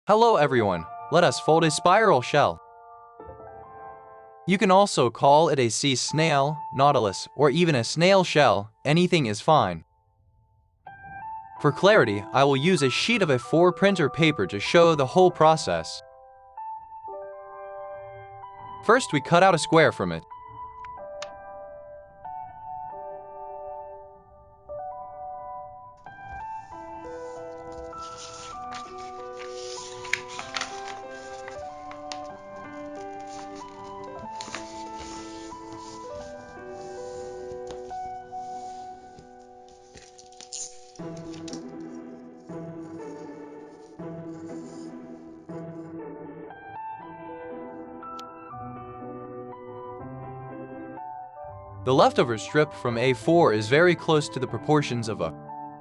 Hello everyone, let us fold a spiral shell. You can also call it a sea snail, nautilus, or even a snail shell, anything is fine. For clarity, I will use a sheet of A4 printer paper to show the whole process. First, we cut out a square from it. The leftover strip from A4 is very close to the proportions of a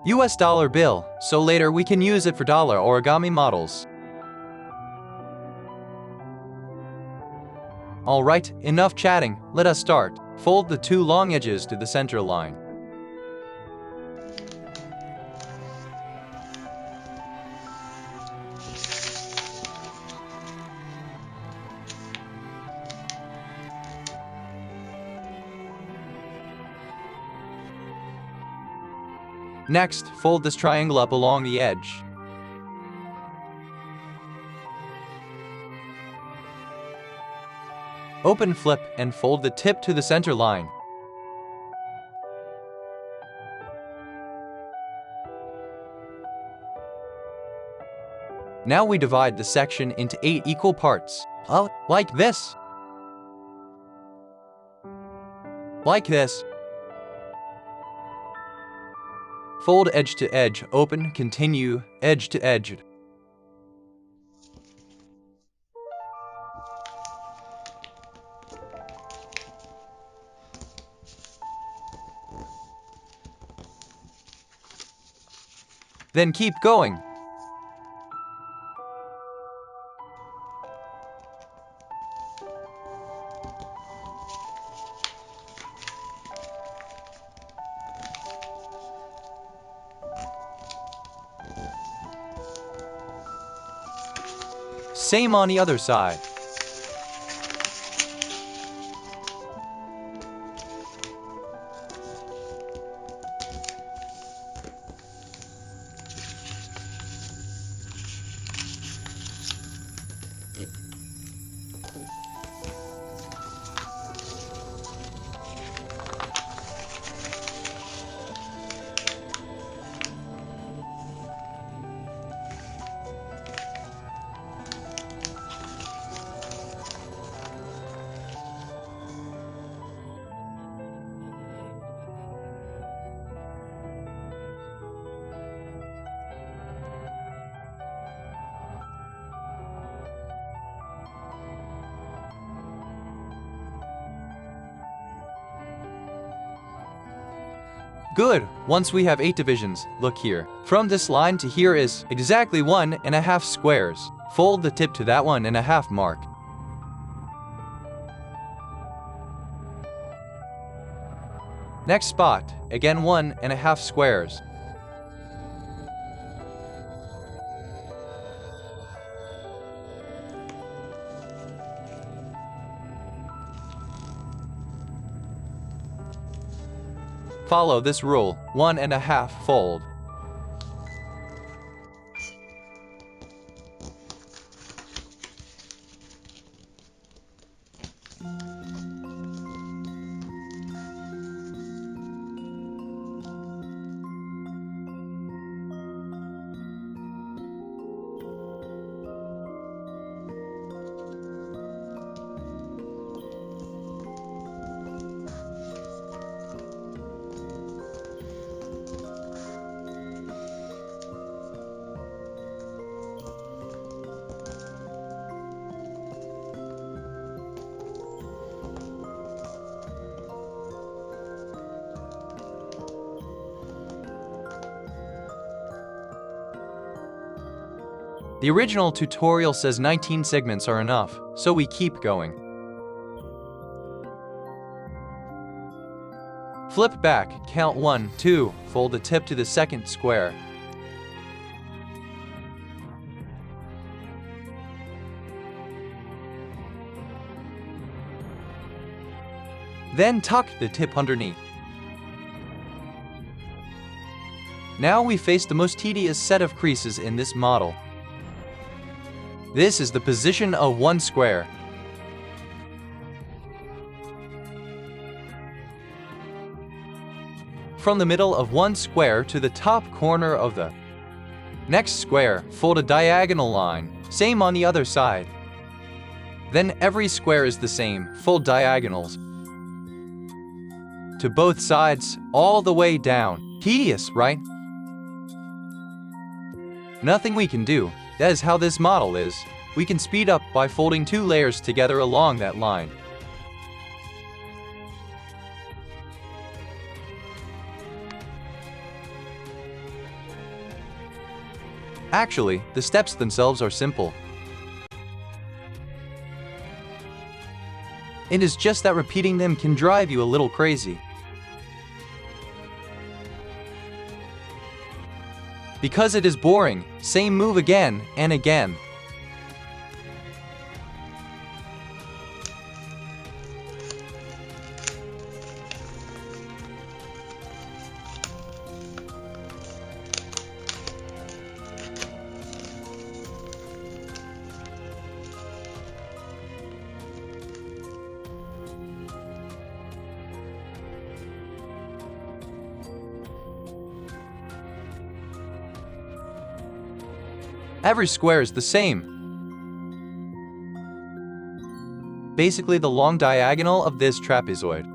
US dollar bill, so later we can use it for dollar origami models. Alright, enough chatting, let us start. Fold the two long edges to the center line. Next, fold this triangle up along the edge. Open flip and fold the tip to the center line. Now we divide the section into 8 equal parts. Like this. Like this. Fold edge to edge, open, continue, edge to edge. Then keep going. Same on the other side. Good! Once we have 8 divisions, look here. From this line to here is exactly 1.5 squares. Fold the tip to that 1.5 mark. Next spot, again 1.5 squares. Follow this rule, 1.5 fold. The original tutorial says 19 segments are enough, so we keep going. Flip back, count 1, 2, fold the tip to the second square. Then tuck the tip underneath. Now we face the most tedious set of creases in this model. This is the position of one square. From the middle of one square to the top corner of the next square, fold a diagonal line, same on the other side. Then every square is the same, fold diagonals to both sides, all the way down. Tedious, right? Nothing we can do. That is how this model is. We can speed up by folding two layers together along that line. Actually, the steps themselves are simple. It is just that repeating them can drive you a little crazy. Because it is boring, same move again and again. Every square is the same. Basically the long diagonal of this trapezoid.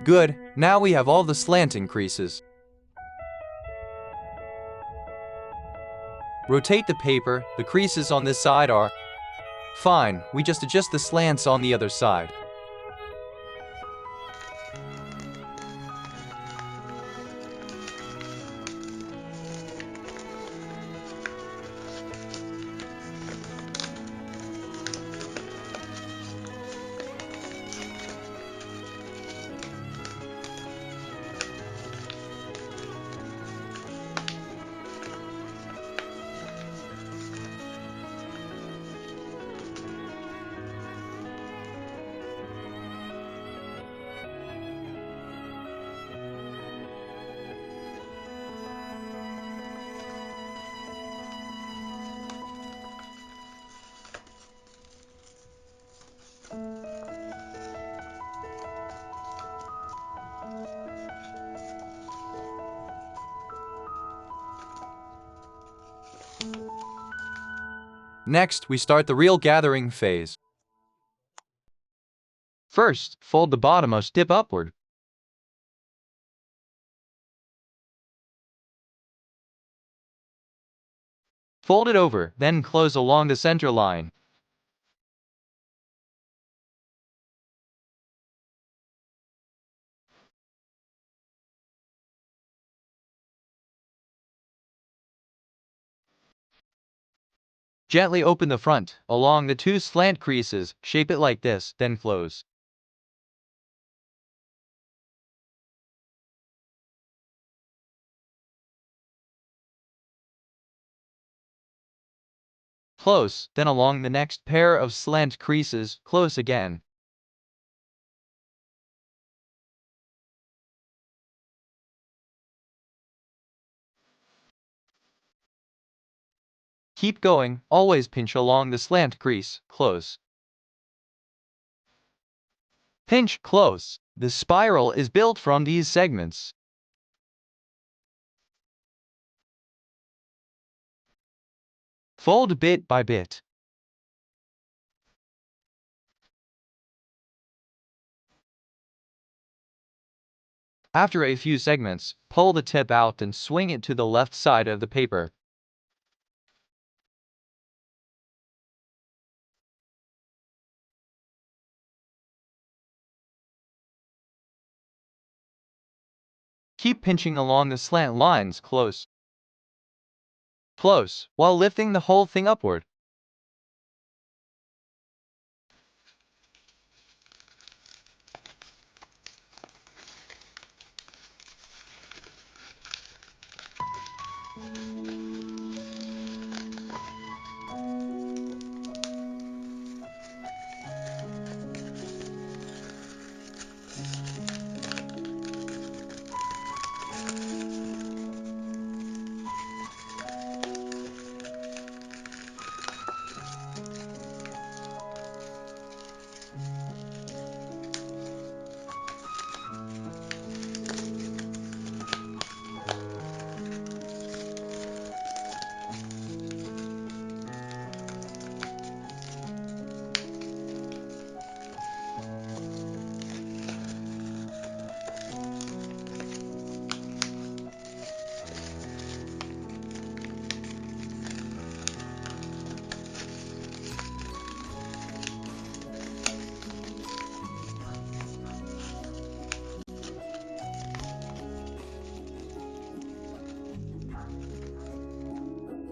Good, now we have all the slanting creases. Rotate the paper, the creases on this side are fine, we just adjust the slants on the other side. Next, we start the real gathering phase. First, fold the bottommost tip upward. Fold it over, then close along the center line. Gently open the front, along the two slant creases, shape it like this, then close. Close, then along the next pair of slant creases, close again. Keep going, always pinch along the slant crease, close. Pinch close. The spiral is built from these segments. Fold bit by bit. After a few segments, pull the tip out and swing it to the left side of the paper. Keep pinching along the slant lines close, while lifting the whole thing upward.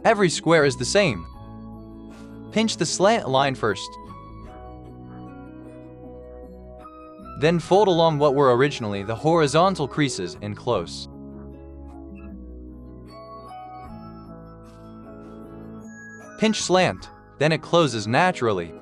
Every square is the same. Pinch the slant line first. Then fold along what were originally the horizontal creases and close. Pinch slant, then it closes naturally.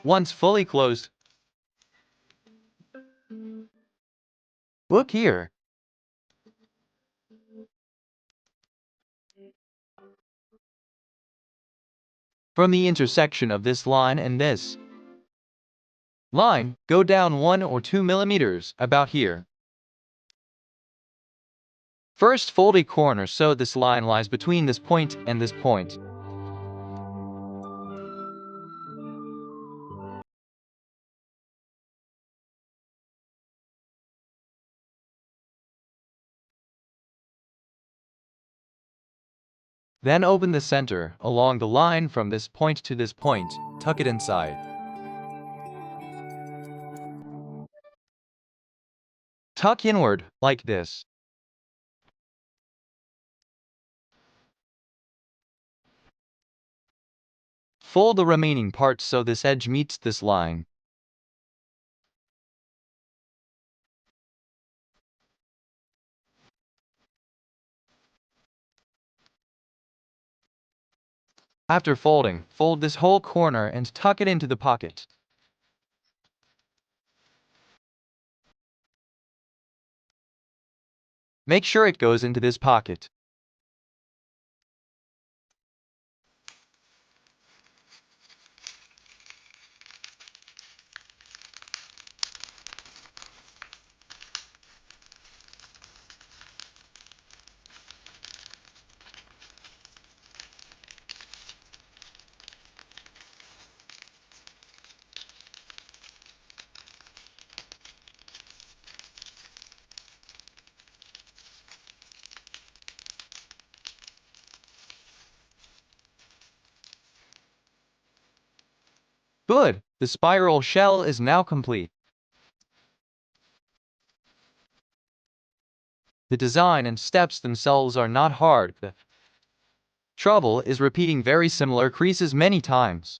Once fully closed, look here. From the intersection of this line and this line, go down 1 or 2 millimeters, about here. First fold a corner so this line lies between this point and this point. Then open the center along the line from this point to this point, tuck it inside. Tuck inward, like this. Fold the remaining part so this edge meets this line. After folding, fold this whole corner and tuck it into the pocket. Make sure it goes into this pocket. Good! The spiral shell is now complete. The design and steps themselves are not hard. The trouble is repeating very similar creases many times.